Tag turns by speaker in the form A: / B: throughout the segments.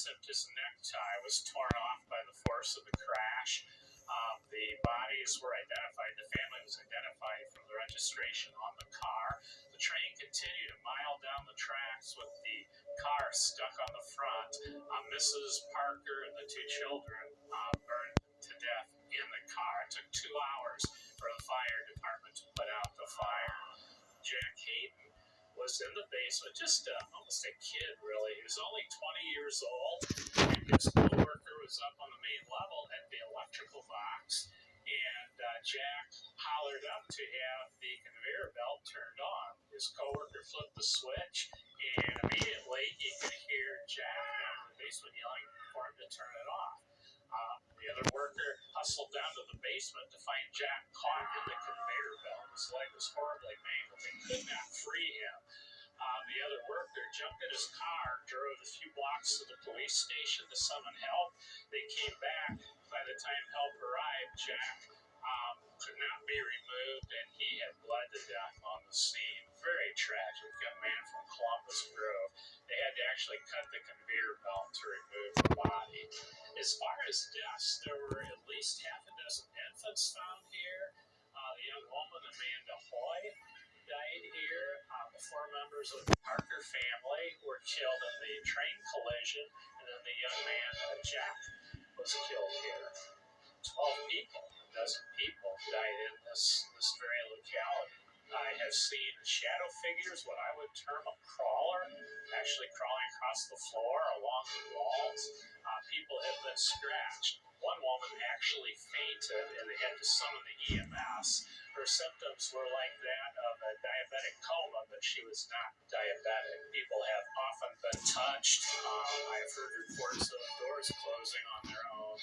A: except his necktie was torn off by the force of the crash. The bodies were identified, the family was identified from the registration on the car. The train continued a mile down the tracks with the car stuck on the front. Mrs. Parker and the two children burned to death in the car. It took 2 hours for the fire department to put out the fire. Jack Hayden was in the basement, just almost a kid, really. He was only 20 years old. His co-worker was up on the main level at the electrical box, and Jack hollered up to have the conveyor belt turned on. His co-worker flipped the switch, and immediately you could hear Jack down in the basement yelling for him to turn it off. The other worker hustled down to the basement to find Jack caught in the conveyor belt. His leg was horribly mangled. They could not free him. The other worker jumped in his car, drove a few blocks to the police station to summon help. They came back. By the time help arrived, Jack could not be removed, and he had bled to death on the scene. Very tragic. A man from Columbus Grove. They had to actually cut the conveyor belt to remove the body. As far as deaths, there were at least half a dozen infants found here. The young woman, Amanda Hoy, died here. The 4 members of the Parker family were killed in the train collision, and then the young man, Jack, was killed here. 12 people, a dozen people died in this very locality. I have seen shadow figures, what I would term a crawler, actually crawling across the floor along the walls. People have been scratched. One woman actually fainted, and they had to summon the EMS. Her symptoms were like that of a diabetic coma, but she was not diabetic. People have often been touched. I've heard reports of doors closing on their own.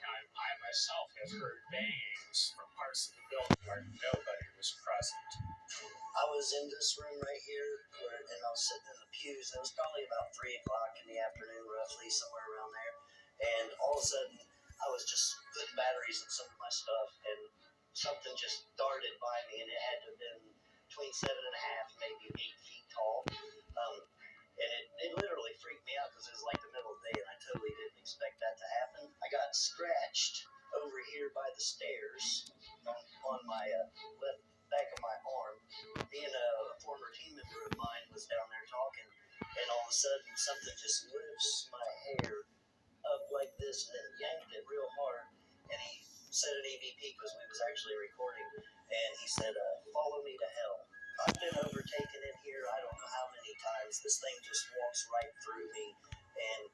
A: I myself have heard bangings from parts of the building where nobody was present.
B: I was in this room right here, and I was sitting in the pews. It was probably about 3 o'clock in the afternoon, roughly, somewhere around there. And all of a sudden, I was just putting batteries in some of my stuff, and something just darted by me, and it had to have been between 7.5 and maybe 8 feet tall. And it literally freaked me out because it was like the middle of the day, and I totally didn't expect that to happen. I got scratched over here by the stairs on my left back of my arm. Me and a former team member of mine was down there talking, and all of a sudden something just lifts my hair up like this and then yanked it real hard. And he said an EVP because we was actually recording, and he said, "Follow me to hell." I've been overtaken in here I don't know how many times. This thing just walks right through me, and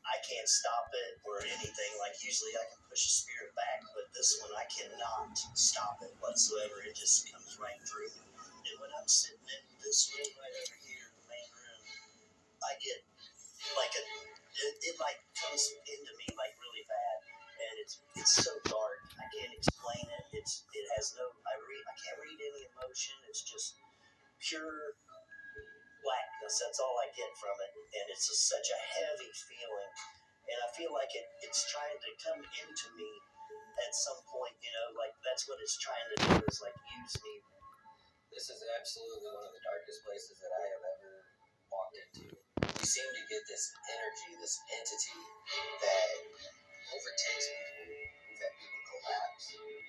B: I can't stop it or anything. Like, usually I can push a spirit back, but this one I cannot stop it whatsoever. It just comes right through me. And when I'm sitting in this room right over here, the main room, I get like it like comes into me like really bad, and it's so dark. I can't explain it. It has no. I can't read any emotion. It's just pure blackness. That's all I get from it, and it's such a heavy feeling. And I feel like it's trying to come into me at some point, like that's what it's trying to do, is like use me.
C: This is absolutely one of the darkest places that I have ever walked into. You seem to get this energy, this entity that overtakes people. We've had people collapse,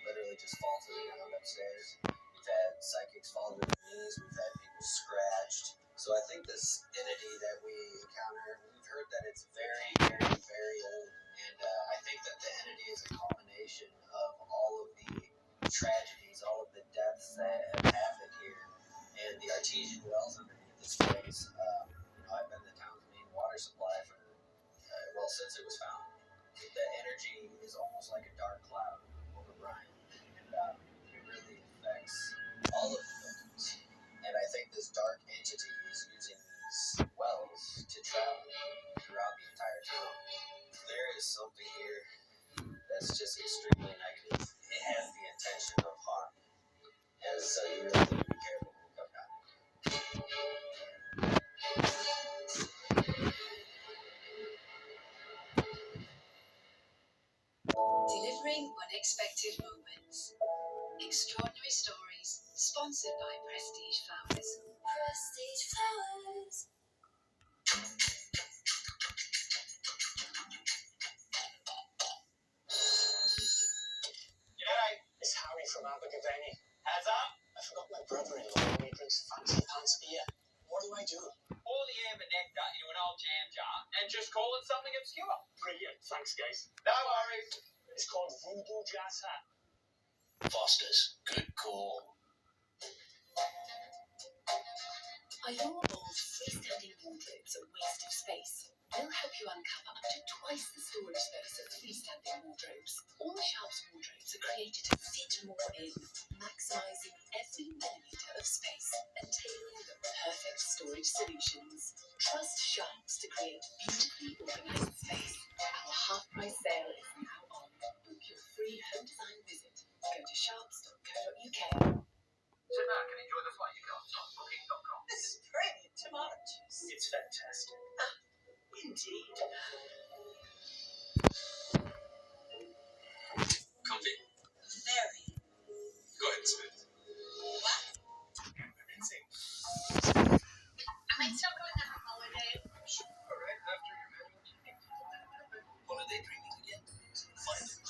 C: literally just fall to the ground upstairs. We've had psychics fall to their knees. We've had people scratched. So I think this entity that we encounter, we've heard that it's very, very, very old. And I think that the entity is a combination of all of the tragedies, all of the deaths that have happened here, and the artesian wells underneath this place. I've been the town's main water supply for, since it was found. The energy is almost like a dark cloud over Bryan, and it really affects all of the buildings. And I think this dark entity is using these wells to travel throughout the entire town. There is something here that's just extremely negative. It has the intention of harm. And so you really need to be careful when you come down.
D: Delivering unexpected moments. Extraordinary stories. Sponsored by Prestige Flowers. Prestige Flowers.
E: and just call it something obscure.
A: Brilliant. Thanks, guys.
E: No worries.
A: It's called Voodoo Jazz Hat.
B: Foster's. Good call.
D: Are your old freestanding wardrobes a waste of space? We'll help you uncover up to twice the storage space of freestanding wardrobes. All Sharp's wardrobes are created to fit more in, maximising every millimetre of space and tailoring the perfect storage solutions. Trust Sharp's to create beautifully organised space. Our half-price sale is now on. Book your free home design visit. Go to sharps.co.uk.
E: Sit back and enjoy the flight you got on booking.com.
F: This is brilliant tomato juice.
A: It's fantastic.
F: Indeed.
E: Comfy?
F: Very.
E: Go ahead and spit.
F: What?
E: Amazing.
D: I might stop going on a holiday.
E: All right, after your marriage.
B: What are they drinking again? Find it.